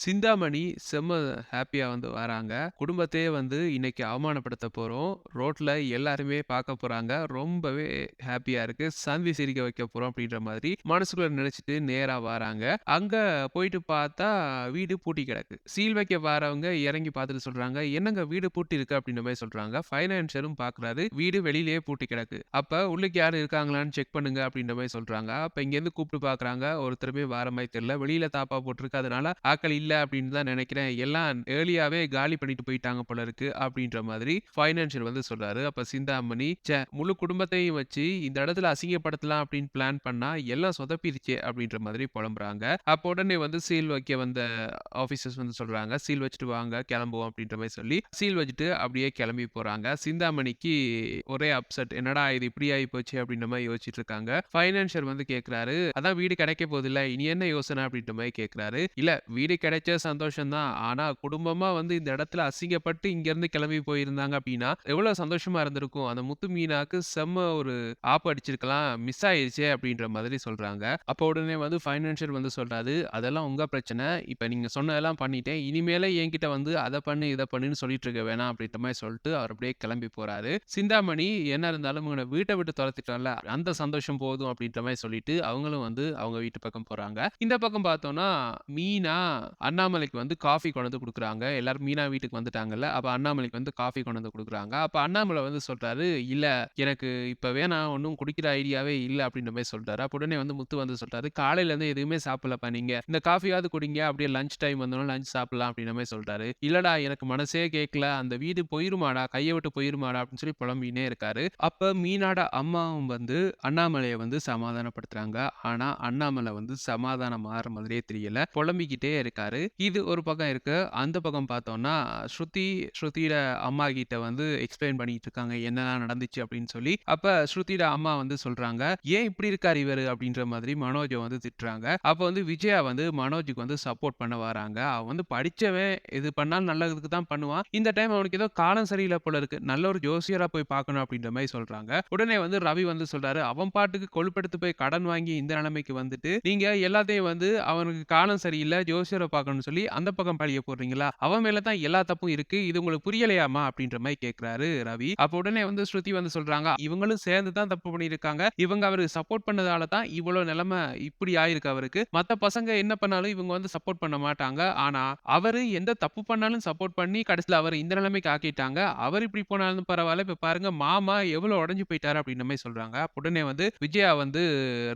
சிந்தாமணி செம்ம ஹேப்பியா வந்து வராங்க. குடும்பத்தையே வந்து இன்னைக்கு அவமானப்படுத்த போறோம். ரோட்ல எல்லாருமே பார்க்க போறாங்க. ரொம்பவே ஹேப்பியா இருக்கு. சந்தி சிரிக்க வைக்க போறோம் அப்படின்ற மாதிரி மனசுக்குள்ள நினைச்சுட்டு நேரா வராங்க. அங்க போயிட்டு பார்த்தா வீடு பூட்டி கிடக்கு. சீல் வைக்க வரவங்க இறங்கி பார்த்துட்டு சொல்றாங்க, "என்னங்க வீடு பூட்டி இருக்கு" அப்படின்ற மாரி சொல்றாங்க. ஃபைனான்சரும் பார்க்குறாரு. வீடு வெளியிலேயே பூட்டி கிடக்கு. அப்ப உள்ளுக்கு யாரும் இருக்காங்களான்னு செக் பண்ணுங்க அப்படின்ற மாரி சொல்றாங்க. அப்ப இங்கேருந்து கூப்பிட்டு பார்க்குறாங்க. ஒருத்தருமே வர மாரி தெரியல. வெளியில தாப்பா போட்டிருக்கு. அதனால ஆட்கள் இல்ல அப்படின்னு தான் நினைக்கிறேன். எல்லாம் ஏர்லியாவே காலி பண்ணிட்டு போயிட்டாங்க போல இருக்கு அப்படின்ற மாதிரி ஃபைனான்ஷியர் வந்து சொல்றாரு. அப்ப சிந்தாமணி, ச்சே முழு குடும்பத்தையும் வச்சு இந்த இடத்துல அசிங்கப்படுத்தலாம் அப்படின்னு பிளான் பண்ணா எல்லாம் சொதப்பிருச்சே அப்படின்ற மாதிரி புலம்புறாங்க. அப்போ உடனே வந்து சீல் வைக்க வந்த ஆபீசர்ஸ் வந்து சொல்றாங்க, "சீல் வச்சுட்டு வாங்க கிளம்புவோம்" அப்படின்ற மாரி சொல்லி சீல் வச்சுட்டு அப்படியே கிளம்பி போறாங்க. சிந்தாமணிக்கு ஒரே அப்செட். என்னடா இது இப்படி ஆயி போச்சே அப்படின்ற மாரி யோசிச்சுட்டு இருக்காங்க. ஃபைனான்ஷியர் வந்து கேட்கிறாரு, "அதான் வீடு கிடைக்க போகுதுல்ல, இனி என்ன யோசனை?" அப்படின்ற மாரி கேட்கிறாரு. "இல்ல வீடு கிடைச்சா சந்தோஷம் தான். ஆனா குடும்பமா வந்து இந்த இடத்துல அசிங்கப்பட்டு இங்கேருந்து கிளம்பி போயிருந்தாங்க அப்படின்னா, எவ்வளவு சந்தோஷமா இருந்திருக்கும். அந்த முத்து மீனாக்கு செம்ம ஒரு ஆப்பு அடிச்சிருக்கலாம். மிஸ் ஆயிருச்சே" அப்படின்ற மாதிரி சொல்றாங்க. அப்போ உடனே வந்து ஃபைனான்ஷியர் வந்து சொல்றாரு, "அதெல்லாம் உங்க பிரச்சனை. இப்ப நீங்க சொன்னதெல்லாம் பண்ணிட்டேன். இனிமேல என்கிட்ட வந்து அத பண்ணு, இத பண்ணுன்னு சொல்லிட்டு இருக்க வேணாம்" அப்படின்ற மாரி சொல்லிட்டு அவர் அப்படியே கிளம்பி போறாரு. சிந்தாமணி என்ன இருந்தாலும் இவன வீட்ட விட்டு தொரத்திட்டோம்ல, அந்த சந்தோஷம் போதும் அப்படின்ற மாரி சொல்லிட்டு அவங்களும் வந்து அவங்க வீட்டு பக்கம் போறாங்க. இந்த பக்கம் பார்த்தோம்னா, மீனா அண்ணாமலைக்கு வந்து காஃபி கொண்டு வந்து குடுக்குறாங்க. எல்லாரும் மீனா வீட்டுக்கு வந்துட்டாங்கல்ல. அப்ப அண்ணாமலைக்கு வந்து காஃபி கொண்டு வந்து குடுக்குறாங்க. அப்ப அண்ணாமலை வந்து சொல்றாரு, "இல்ல எனக்கு இப்ப வேணாம். ஒண்ணும் குடிக்கிற ஐடியாவே இல்ல" அப்படின்ற மாரி சொல்றாரு. அப்ப உடனே வந்து முத்து வந்து சொல்றாரு, "காலையில இருந்து எதுவுமே சாப்பிடலப்பா நீங்க. இந்த காஃபியாவது குடிங்க. அப்படியே லஞ்ச் டைம் வந்தோனே லஞ்ச் சாப்பிடலாம்" அப்படின்ற மாரி சொல்றாரு. "இல்லடா எனக்கு மனசே கேட்கல. அந்த வீடு போயிருமாடா, கைய விட்டு போயிருமாடா" அப்படின்னு சொல்லி புலம்பினே இருக்காரு. அப்ப மீனாட அம்மாவும் வந்து அண்ணாமலைய வந்து சமாதானப்படுத்துறாங்க. ஆனா அண்ணாமலை வந்து சமாதானம் ஆகுற மாதிரியே தெரியல. புலம்பிக்கிட்டே இருக்காரு. இது ஒரு பக்கம் இருக்கு. அந்த பக்கம் பார்த்தோம்னா, ஸ்ருதியோட அம்மா கிட்ட வந்து எக்ஸ்பிளைன் பண்ணிட்டு இருக்காங்க. என்னலாம் நடந்துச்சு அப்படின்னு சொல்லி. அப்ப ஸ்ருதியோட அம்மா வந்து சொல்றாங்க, "ஏன் இப்படி இருக்காரு இவரு?" அப்படின்ற மாதிரி மனோஜ வந்து திட்டுறாங்க. அப்ப வந்து விஜயா வந்து மனோஜுக்கு வந்து சப்போர்ட் பண்ண வராங்க. அவன் வந்து படிச்சவன், எது பண்ணாலும் நல்லதுக்கு தான் பண்ணுவான். இந்த டைம் அவனுக்கு ஏதோ காலம் சரியில்ல போல இருக்கு. நல்ல ஒரு ஜோசியரா போய் பார்க்கணும் அப்படின்ற மாரி சொல்றாங்க. உடனே வந்து ரவி வந்து சொல்றாரு, "அவன் பாட்டுக்கு கொழுப்பெடுத்து போய் கடன் வாங்கி இந்த நிலைமைக்கு வந்துட்டு, நீங்க எல்லாத்தையும் வந்து அவனுக்கு காலம் சரியில்ல, ஜோசியர பார்க்கணும்னு சொல்லி அந்த பக்கம் பழிய போடுறீங்களா? அவன் மேல தான் எல்லா தப்பும் இருக்கு. இது உங்களுக்கு புரியலையாம்மா?" அப்படின்ற மாரி கேட்கிறாரு ரவி. அப்ப உடனே வந்து ஸ்ருதி வந்து சொல்றாங்க, "இவங்களும் சேர்ந்து தான் தப்பு பண்ணியிருக்காங்க. இவங்க அவருக்கு சப்போர்ட் பண்ணதால தான் இவ்வளோ நிலைமை இப்படி ஆயிருக்கு அவருக்கு. மத்த பசங்க என்ன பண்ணாலும் இவங்க வந்து சப்போர்ட் பண்ண மாட்டாங்க. ஆனா அவரு எந்த தப்பு பண்ணாலும் சப்போர்ட் பண்ணி கடைசில அவர இந்த நிலைமைக்கு ஆக்கிட்டாங்க. அவர் இப்படி போனாலும் பரவால்ல. இப்ப பாருங்க மாமா எவ்வளோ உடைஞ்சு போயிட்டாரு" அப்படின்ற மாரி சொல்றாங்க. உடனே வந்து விஜயா வந்து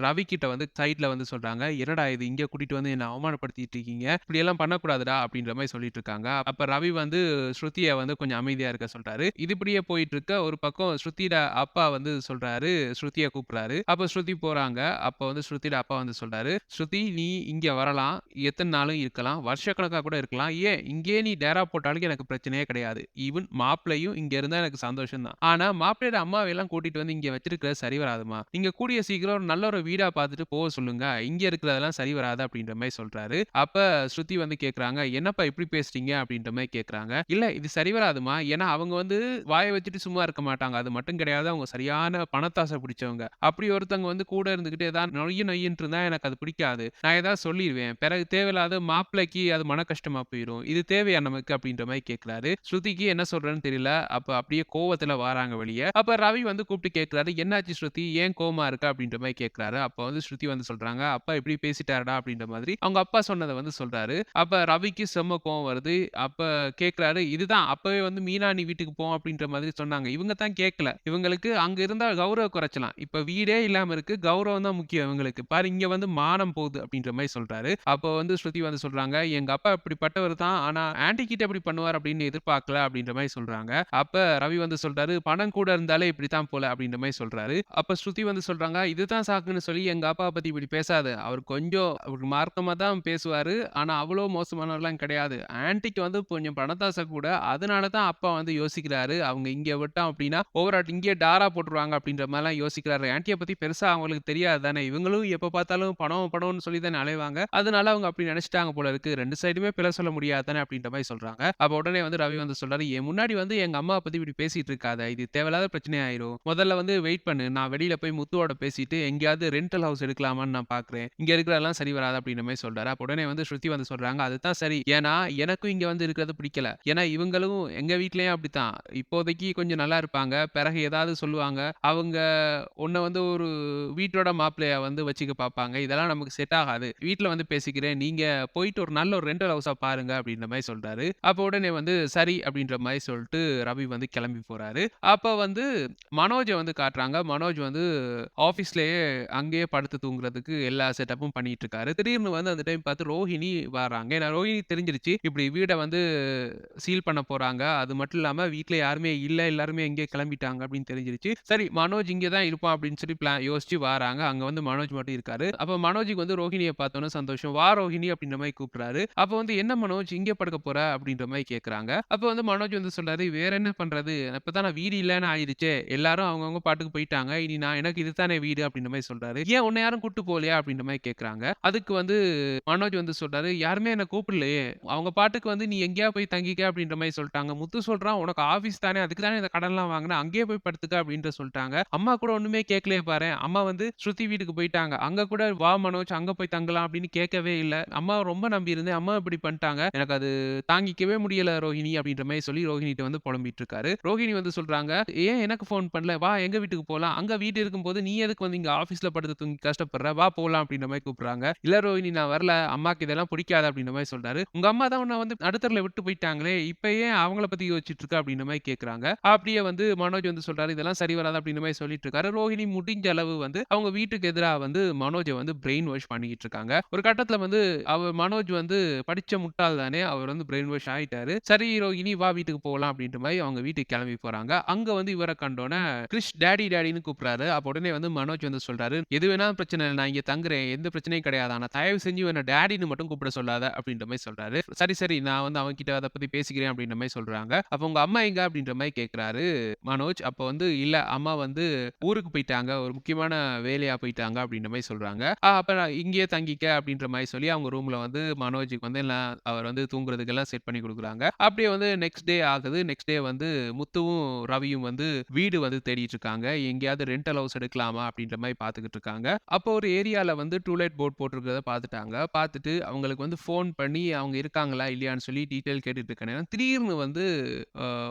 ரவி கிட்ட வந்து சைட்ல வந்து சொல்றாங்க, "என்னடா இது இங்க கூட்டிட்டு வந்து என்ன அவமானப்படுத்திட்டு இருக்கீங்க. இப்படியெல்லாம் பண்ணக்கூடாதுடா" அப்படின்ற மாரி சொல்லிட்டு இருக்காங்க. அப்ப ரவி வந்து ஸ்ருதிய வந்து கொஞ்சம் அமைதியா இருக்க சொல்றாரு. இது இப்படியே போயிட்டு இருக்க, ஒரு பக்கம் ஸ்ருதியோட அப்பா வந்து சொல்றாரு, ஸ்ருதிய கூப்பிடுறாரு. அப்ப ஸ்ருதி போறாங்க. அப்ப வந்து ஸ்ருதியோட அப்பா வந்து சொல்றாரு, "ஸ்ருதி நீ இங்க வரலாம். எத்தன நாளும் இருக்கலாம். வருஷக்கணக்கா கூட இருக்கலாம். ஏன் இங்கேயே நீ டேரா போட்டாலும் எனக்கு பிரச்சனையே கிடையாது. ஈவன் மாப்பிள்ளையும் இங்க இருந்தா எனக்கு சந்தோஷம் தான். ஆனா மாப்பிள்ளையோட அம்மாவையெல்லாம் கூட்டிட்டு வந்து இங்க வச்சிருக்கிறது சரி வராதும்மா. நீங்க கூடிய சீக்கிரம் ஒரு நல்ல ஒரு வீடா பார்த்துட்டு போக சொல்லுங்க. இங்க இருக்கிறதெல்லாம் சரி வராது" அப்படின்ற மாரி சொல்றாரு. அப்ப ஸ்ருதி வந்து கேட்கறாங்க, "என்னப்பா இப்படி பேசுறீங்க?" அப்படின்ற மாரி கேட்கறாங்க. "இல்ல இது சரி வராதும்மா. ஏன்னா அவங்க வந்து வாய வச்சுட்டு சும்மா இருக்க மாட்டாங்க. அது மட்டும் கிடையாது. அவங்க சரியான பணத்தாசை பிடிச்சவங்க. அப்படி ஒருத்தவங்க வந்து கூட இருந்துகிட்டு ஏதாவது நொய்யு நொய்யுன்ட்டு இருந்தா எனக்கு அது பிடிக்காது. நான் ஏதாவது சொல்லிருவேன். பிறகு தேவையில்லாத மாப்பிள்ளைக்கு அது மன கஷ்டமா போயிரும். இது தேவையா நமக்கு?" அப்படின்ற மாரி கேட்கிறாரு. ஸ்ருதிக்கு என்ன சொல்றதுன்னு தெரியல. அப்ப அப்படியே கோவத்துல வாராங்க வெளிய. அப்ப ரவி வந்து கூப்பிட்டு கேட்கிறாரு, "என்னாச்சு ஸ்ருதி? ஏன் கோவமா இருக்க?" அப்படின்ற மாரி கேட்கிறாரு. அப்ப வந்து ஸ்ருதி வந்து சொல்றாங்க, "அப்பா இப்படி பேசிட்டாருடா" அப்படின்ற மாதிரி அவங்க அப்பா சொன்னத வந்து சொல்றாரு. அப்ப ரவிக்கு செம்ம கோவம் வருது. அப்ப கேட்கிறாரு, "இதுதான் அப்பவே வந்து மீனா நீ வீட்டுக்கு போ" அப்படின்ற மாதிரி சொன்னாங்க. இவங்க தான் கேட்கல. இவங்களுக்கு அங்க இருந்தா கௌரவ குறைச்சலாம். இப்ப வீடே இல்லாம இருக்கு. கௌரவம் தான் முக்கியம் இவங்களுக்கு. பாரு இங்க வந்து மானம் போகுது அப்படின்ற மாரி சொல்றாரு. அப்போ வந்து ஸ்ருதி வந்து சொல்றாங்க, "எங்க அப்பா இப்படிப்பட்டவர் தான். ஆனா ஆன்டி கிட்ட இப்படி பண்ணுவார் அப்படின்னு எதிர்பார்க்கல" அப்படின்ற மாரி சொல்றாங்க. அப்ப ரவி வந்து சொல்றாரு, "பணம் கூட இருந்தாலே இப்படித்தான் போல" அப்படின்ற மாரி சொல்றாரு. அப்ப ஸ்ருதி வந்து சொல்றாங்க, "இதுதான் சாக்குன்னு சொல்லி எங்க அப்பாவ பத்தி இப்படி பேசாத. அவர் கொஞ்சம் அவரு மார்க்கமா தான் பேசுவாரு. ஆனா அவ்வளோ மோசமானவர்லாம் கிடையாது. ஆன்டிக்கு வந்து கொஞ்சம் பணத்தாசை கூட. அதனால தான் அப்பா வந்து யோசிக்கிறாரு. அவங்க இங்க விட்டோம் அப்படின்னா, ஓவர் இங்கேயே டாரா போட்டுருவாங்க அப்படின்ற மாரிலாம் யோசிக்கிறாரு. ஆன்டிய பத்தி பெருசா அவங்களுக்கு தெரியாது தானே. இவங்களும் எப்ப பார்த்தாலும் பணம், பணம்னு சொல்லி தானே அலைவாங்க. அதனால அவங்க அப்படி நெனச்சுட்டாங்க போல இருக்கு. 2 சைடுமே பிழை சொல்ல முடியாது தானே அப்படின்ற மாரி சொல்றாங்க. அப்ப உடனே வந்து ரவி வந்து சொல்றாரு, "என் முன்னாடி வந்து எங்க அம்மாவ பத்தி இப்படி பேசிட்டு இருக்காத. இது தேவையில்லாத பிரச்சனை ஆயிரும். முதல்ல வந்து வெயிட் பண்ணு. நான் வெளியில போய் முத்துவோட பேசிட்டு எங்கேயாவது ரென்டல் ஹவுஸ் எடுக்கலாமான்னு நான் பார்க்கிறேன். இங்க இருக்கிறதெல்லாம் சரி வராது" அப்படின்ற மாரி சொல்றாரு. அப்ப உடனே வந்து ஸ்ருதி வந்து சொல்றாங்க, சொல்றாங்க. அதுதான் சரி. ஏன்னா, எனக்கும் இங்க வந்து இருக்கிறது பிடிக்கல. ஏன்னா, இவங்களும் எங்க வீட்லயும் அப்படித்தான். இப்போதைக்கு கொஞ்சம் நல்லா இருப்பாங்க. பிறகு ஏதாவது சொல்லுவாங்க. அவங்க உன்ன வந்து ஒரு வீட்டோட மாப்பிள்ளையா வந்து வச்சுக்க பார்ப்பாங்க. இதெல்லாம் நமக்கு செட் ஆகாது. வீட்ல வந்து பேசிக்கிறேன். நீங்க போயிட்டு ஒரு நல்ல ஒரு ரெண்டல் ஹவுஸா பாருங்க அப்படின்ற மாரி சொல்றாரு. அப்ப உடனே வந்து சரி அப்படின்ற மாரி சொல்ட்டு ரவி வந்து கிளம்பி போறாரு. அப்ப வந்து மனோஜ வந்து காட்டுறாங்க. மனோஜ் வந்து ஆஃபீஸ்லயே அங்கேயே படுத்து தூங்குறதுக்கு எல்லா செட்டப்பும் பண்ணிட்டு இருக்காரு. திடீர்னு வந்து அந்த டைம் பார்த்து ரோஹிணி வராங்க. ஏன்னா ரோஹிணி தெரிஞ்சிருச்சு. இப்படி வீட வந்து சீல் பண்ண போறாங்க. அது மட்டும் இல்லாம வீட்ல யாருமே இல்ல. எல்லாருமே எங்கேயோ கிளம்பிட்டாங்க அப்படின்னு தெரிஞ்சிருச்சு. சரி மனோஜ் இங்க தான் இருப்பான் அப்படின்னு சொல்லி யோசிச்சு வாராங்க. அங்க வந்து மனோஜ் மட்டும் இருக்காரு. அப்ப மனோஜுக்கு வந்து ரோஹிணிய பார்த்தோனே சந்தோஷம். "வா ரோஹிணி" அப்படின்ற மாரி கூப்பிடுறாரு. அப்ப வந்து "என்ன மனோஜ் இங்க படுக்க போற?" அப்படின்ற மாரி கேட்கறாங்க. அப்ப வந்து மனோஜ் வந்து சொல்றாரு, "வேற என்ன பண்றது? இப்பதான் நான் வீடு இல்லன்னு ஆயிருச்சே. எல்லாரும் அவங்கவங்க பாட்டுக்கு போயிட்டாங்க. இனி எனக்கு இது தானே வீடு" அப்படின்ற மாரி சொல்றாரு. "ஏன் உன்ன யாரும் கூட்டு போலையா?" அப்படின்ற மாரி கேட்கறாங்க. அதுக்கு வந்து மனோஜ் வந்து சொல்றாரு, "யாருமே என்ன கூப்பிடலையே. அவங்க பாட்டுக்கு வந்து நீ எங்கேயாவது போய் தங்கிக்க அப்படின்ற மாரி சொல்ட்டாங்க. முத்து சொல்றான், உனக்கு ஆஃபீஸ் தானே, அதுக்கு தானே இந்த கடன்லாம் வாங்குன. அங்கேயே போய் படுத்துக்க அப்படின்ட்டு சொல்ட்டாங்க. அம்மா கூட ஒண்ணுமே கேட்கலையே பாரேன். அம்மா வந்து ஸ்ருதி வீட்டுக்கு போயிட்டாங்க. அங்க கூட வா மனோஜ் அங்க போய் தங்கலாம் அப்படின்னு கேட்கவே இல்ல. அம்மாவ ரொம்ப நம்பி இருந்தேன். அம்மா இப்படி பண்ணிட்டாங்க. எனக்கு அது தாங்கிக்கவே முடியல ரோஹிணி" அப்படின்ற மாரி சொல்லி ரோஹிணிட்ட வந்து புலம்பிட்டு இருக்காரு. ரோஹிணி வந்து சொல்றாங்க, "ஏன் எனக்கு ஃபோன் பண்ணல? வா எங்க வீட்டுக்கு போலாம். அங்க வீடு இருக்கும்போது நீ எதுக்கு வந்து இங்க ஆஃபீஸ்ல படுத்து தூங்கி கஷ்டப்படுற? வா போலாம்" அப்படின்ற மாரி கூப்பிடுறாங்க. "இல்ல ரோஹிணி நான் வரல. அம்மாக்கு இதெல்லாம் பிடிக்காது" அப்படின்ற மாரி சொல்றாரு. "உங்க அம்மா தான் உன்ன வந்து நடுத்தெருவுல விட்டு போயிட்டாங்களே. இப்ப ஏன் அவங்கள பத்தி யோசிச்சுட்டு இருக்க?" அப்படின்ற மாரி கேட்கறாங்க. அப்படியே வந்து மனோஜ் வந்து சொல்றாரு, "இதெல்லாம் சரி வராது" அப்படின்ற மாரி சொல்லிட்டு இருக்காரு. ரோஹிணி முடிஞ்ச அளவு வந்து அவங்க வீட்டுக்கு எதிரா வந்து மனோஜ வந்து பிரெயின் வாஷ் பண்ணிக்கிட்டு இருக்காங்க. ஒரு கட்டத்துல வந்து மனோஜ் வந்து படிச்ச முட்டாள் தானே, அவர் வந்து பிரெயின் வாஷ் ஆயிட்டாரு. "சரி ரோஹிணி வா வீட்டுக்கு போலாம்" அப்படின்ற மாரி அவங்க வீட்டுக்கு கிளம்பி போறாங்க. அங்க வந்து இவர கண்டோனே கிரிஷ் டாடி டாடின்னு கூப்பிடுறாரு. அப்ப உடனே வந்து மனோஜ் வந்து சொல்றாரு, "எது வேணாலும் பிரச்சனை இல்ல. நான் இங்க தங்குறேன். எந்த பிரச்சனையும் கிடையாது. ஆனா தயவு செஞ்சு என்ன டாடின்னு மட்டும் கூப்பிட சொல்லாத" அப்படின்ற மாரி சொல்றாரு. "சரி, சரி நான் வந்து அவன்கிட்ட அத பத்தி பேசிக்கிறேன்" அப்படின்ற மாரி சொல்றாங்க. அப்ப "உங்க அம்மா எங்க?" அப்படின்ற மாரி கேட்கிறாரு மனோஜ். அப்ப வந்து "இல்ல அம்மா வந்து ஊருக்கு போயிட்டாங்க. ஒரு முக்கியமான வேலையா போயிட்டாங்க" அப்படின்ற மாரி சொல்றாங்க. அப்ப நான் இங்கேயே தங்கிக்க" அப்படின்ற மாரி சொல்லி அவங்க ரூம்ல வந்து மனோஜுக்கு வந்து எல்லாம் அவர் வந்து தூங்குறதுக்கெல்லாம் செட் பண்ணி குடுக்குறாங்க. அப்படியே வந்து நெக்ஸ்ட் டே ஆகுது. நெக்ஸ்ட் டே வந்து முத்துவும், ரவியும் வந்து வீடு வந்து தேடிட்டு இருக்காங்க. எங்கேயாவது ரெண்டல் ஹவுஸ் எடுக்கலாமா அப்படின்ற மாரி பார்த்துக்கிட்டு இருக்காங்க. அப்போ ஒரு ஏரியால வந்து டூ லெட் போர்ட் போட்டிருக்கிறத பார்த்துட்டாங்க. பார்த்துட்டு அவங்களுக்கு வந்து ஃபோன் பண்ணி அவங்க இருக்காங்களா இல்லையான்னு சொல்லி டீட்டெயில் கேட்டுட்டு இருக்க நேரம், திடீர்னு வந்து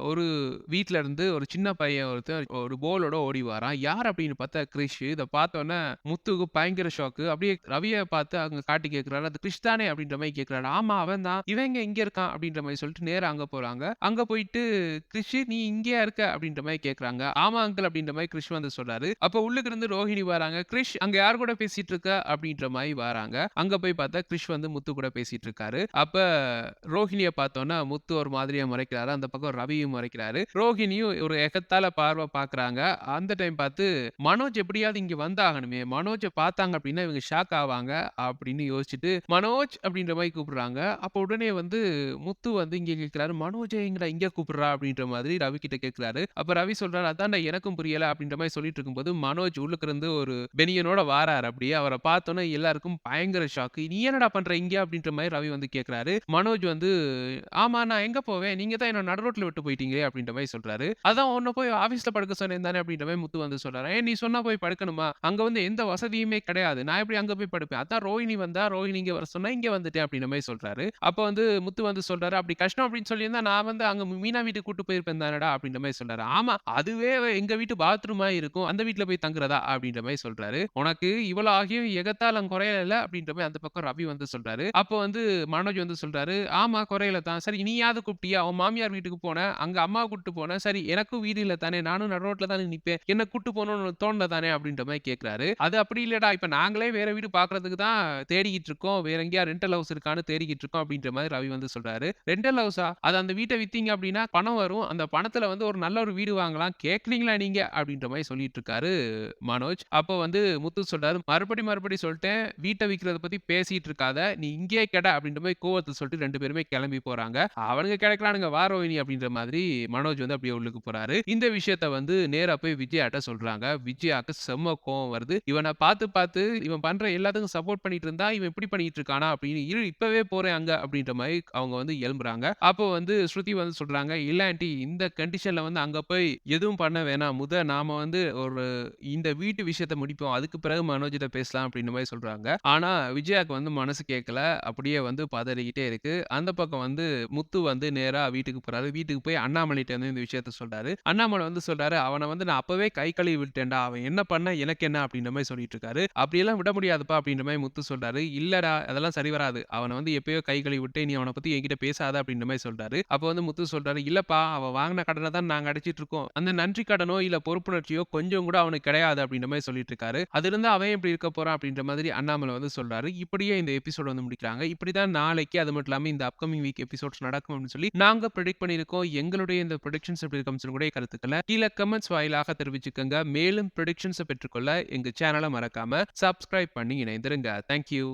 ஒரு வீட்ல இருந்து ஒரு சின்ன பையன் ஒருத்தன் ஒரு போலோட ஓடி வாரான். யார் அப்படின்னு பார்த்தா கிரிஷ். இத பார்த்தோனே முத்துவுக்கு பயங்கர ஷாக்கு. அப்படியே ரவிய பார்த்து அங்க காட்டி கேட்கிறாரு. "அது கிரிஷ் தானே?" அப்படின்ற மாரி கேட்கிறாரு. "ஆமா அவன் தான். இவன் எங்க இங்க இருக்கான்?" அப்படின்ற மாரி சொல்லிட்டு நேரா அங்க போறாங்க. அங்க போயிட்டு "கிரிஷ் நீ இங்கேயா இருக்க?" அப்படின்ற மாரி கேட்கறாங்க. "ஆமா அங்கிள்" அப்படின்ற மாரி கிரிஷ் வந்து சொல்றாரு. அப்ப உள்ளுக்கு இருந்து ரோஹிணி வராங்க. "கிரிஷ் அங்க யார் கூட பேசிட்டு இருக்க?" அப்படின்ற மாரி வராங்க. அங்க போய் பார்த்தா கிரிஷ் வந்து முத்து கூட பேசிட்டு இருக்காரு. அப்ப ரோஹிணிய பார்த்தோன்ன முத்து ஒரு மாதிரியா முறைக்கிறாரு. அந்த பக்கம் ரவியும் முறைக்கிறாரு. ரோஹிணியும் ஒரு எகத்தால பார்வை பார்க்குறாங்க. அந்த டைம் பார்த்து மனோஜ் எப்படியாவது இங்க வந்தாகணுமே. மனோஜ பார்த்தாங்க அப்படின்னா இவங்க ஷாக் ஆவாங்க அப்படின்னு யோசிச்சுட்டு, "மனோஜ்" அப்படின்ற மாரி கூப்பிடுறாங்க. அப்ப உடனே வந்து முத்து வந்து இங்க கேட்கிறாரு. "மனோஜ எங்கடா இங்க கூப்பிடுறா?" அப்படின்ற மாதிரி ரவி கிட்ட கேட்கிறாரு. அப்ப ரவி சொல்றாரு, "அதான்டா எனக்கும் புரியல" அப்படின்ற மாரி சொல்லிட்டு இருக்கும்போது, மனோஜ் உள்ளுக்கு இருந்து ஒரு பெனியனோட வாராரு அப்படியே. அவர பார்த்தோனே எல்லாருக்கும் பயங்கர ஷாக்கு. "நீ என்னடா பண்ற இங்க?" அப்படின்ற மாரி ரவி வந்து கேட்கிறாரு. மனோஜ் வந்து, "ஆமா நான் எங்க போவேன்? நீங்க தான் என்ன நடு ரோட்ல விட்டு போயிட்டீங்களே" அப்படின்ற மாரி சொல்றாரு. "அதான் உன்ன போய் ஆஃபீஸ்ல படுக்க சொன்னேன் தானே" அப்படின்ற மாரி முத்து வந்து சொல்றாரு. "ஏன் நீ சொன்னா போய் படுக்கணுமா? அங்க வந்து எந்த வசதியுமே கிடையாது. நான் எப்படி அங்க போய் படுப்பேன்? அதான் ரோஹிணி வந்தா, ரோஹிணி இங்க வர சொன்னா இங்க வந்துட்டேன்" அப்படின்ற மாரி சொல்றாரு. அப்ப வந்து முத்து வந்து சொல்றாரு, "அப்படி கஷ்டம் அப்படின்னு சொல்லியிருந்தா நான் வந்து அங்க மீனா வீட்டுக்கு கூட்டு போயிருப்பேன் தானடா" அப்படின்ற மாரி சொல்றாரு. "ஆமா அதுவே எங்க வீட்டு பாத்ரூமா இருக்கும். அந்த வீட்ல போய் தங்குறதா?" அப்படின்ற மாரி சொல்றாரு. "உனக்கு இவ்வளவு ஆகியும் எகத்தாளம் குறையல" அப்படின்ற மாரி அந்த பக்கம் ரவி வந்து சொல்றாரு. அப்ப வந்து மனோஜ் வந்து சொல்றாரு, "ஆமா குறையல தான். சரி நீயாவது கூப்பிட்டியா? உன் மாமியார் வீட்டுக்கு போன. அங்க அம்மாவ கூட்டிட்டு போன. சரி எனக்கும் வீடு இல்ல தானே! நானும் நடு ரோட்ல தானே நிப்பேன். என்ன கூட்டிட்டு போணும்னு உனக்கு தோணல தானே!" அப்படின்ற மாரி கேட்கிறாரு. "அது அப்படி இல்லடா. இப்ப நாங்களே வேற வீடு பார்க்கறதுக்கு தான் தேடிக்கிட்டு இருக்கோம். வேற எங்கேயா ரெண்டல் ஹவுஸ் இருக்கான்னு தேடிக்கிட்டு இருக்கோம்." அப்படின்ற மாரி ரவி வந்து சொல்றாரு. "ரெண்டல் ஹவுஸா? அது அந்த வீட்ட வித்தீங்க அப்படின்னா பணம் வரும். அந்த பணத்துல வந்து ஒரு நல்ல ஒரு வீடு வாங்கலாம். கேட்கிறீங்களா நீங்க?" அப்படின்ற மாரி சொல்லிட்டு இருக்காரு மனோஜ். அப்போ வந்து முத்து சொல்றாரு, மறுபடி சொல்ட்டேன். வீட்ட விக்கிறத பத்தி பேசிட்டு இருக்காத. நீ இங்கேயே கெட" அப்படின்ற மாரி கோவத்துல சொல்லிட்டு 2 பேருமே கிளம்பி போறாங்க. அவனுங்க கிடைக்கிறானுங்க வா ரோஹிணி அப்படின்ற மாதிரி மனோஜ் வந்து அப்படியே உள்ளுக்கு போறாரு. இந்த விஷயத்த வந்து நேரா போய் விஜயாட்ட சொல்றாங்க. விஜயாக்கு செம்ம கோவம் வருது. இவன பார்த்து இவன் பண்ற எல்லாத்துக்கும் சப்போர்ட் பண்ணிட்டு இருந்தா, இவன் இப்படி பண்ணிட்டு இருக்கானா அப்படின்னு இரு இப்பவே போறேன் அங்க அப்படின்ற மாரி அவங்க வந்து எழும்புறாங்க. அப்போ வந்து ஸ்ருதி வந்து சொல்றாங்க, "இல்ல ஆன்ட்டி இந்த கண்டிஷன்ல வந்து அங்க போய் எதுவும் பண்ண வேணாம். நாம வந்து ஒரு இந்த வீட்டு விஷயத்த முடிப்போம். அதுக்கு பிறகு மனோஜ்ட்ட பேசலாம்" அப்படின்ற மாரி சொல்றாங்க. ஆனா விஜயாக்கு வந்து மனசு கேட்கல. அப்படியே வந்து பதறிக்கிட்டே இருக்கு. அந்த பக்கம் வந்து முத்து வந்து நேரா வீட்டுக்கு போறாரு. வீட்டுக்கு போய் அண்ணாமலைட்ட வந்து இந்த விஷயத்த சொல்றாரு. அண்ணாமலை வந்து சொல்றாரு, "அவன வந்து நான் அப்பவே கை கழுவி விட்டேன்டா. அவன் என்ன பண்ணா எனக்கு என்ன?" அப்படின்ற மாரி சொல்லிட்டு இருக்காரு. "அப்படியெல்லாம் விட முடியாதுப்பா" அப்படின்ற மாரி முத்து சொல்றாரு. "இல்லடா அதெல்லாம் சரி வராது. அவன வந்து எப்பயோ கை கழுவி விட்டேன். நீ அவன பத்தி என்கிட்ட பேசாத" அப்படின்ற மாரி சொல்றாரு. அப்ப வந்து முத்து சொல்றாரு, "இல்லப்பா அவன் வாங்குன கடன தான் நாங்க அடைச்சிட்டு இருக்கோம். அந்த நன்றி கடனோ, இல்ல பொறுப்புணர்ச்சியோ கொஞ்சம் கூட அவனுக்கு கிடையாது" அப்படின்ற மாரி சொல்லிட்டு இருக்காரு. "அது இருந்தா அவன் எப்படி இருக்க போறான்?" அப்படின்ற மாதிரி அண்ணாமலை வந்து சொல்றாரு. இப்படியே இந்த எபிசோட் வந்து முடிக்கிறாங்க. இப்படித்தான் நாளைக்கு அது மட்டும் இல்லாம இந்த அப்கமிங் வீக் எபிசோட்ஸ் நடக்கும் அப்படின்னு சொல்லி நாங்க பிரெடிக்ட் பண்ணியிருக்கோம். எங்களுடைய இந்த பிரெடிக்ஷன்ஸ் எப்படி இருக்கும்னு சொல்லி கூட கருத்துக்கள கீழ கமெண்ட்ஸ் வாயிலாக தெரிவிச்சுக்கங்க. மேலும் பிரெடிக்ஷன்ஸ பெற்றுக்கொள்ள எங்க சேனல மறக்காம சப்ஸ்கிரைப் பண்ணி இணைந்திருங்க. Thank you.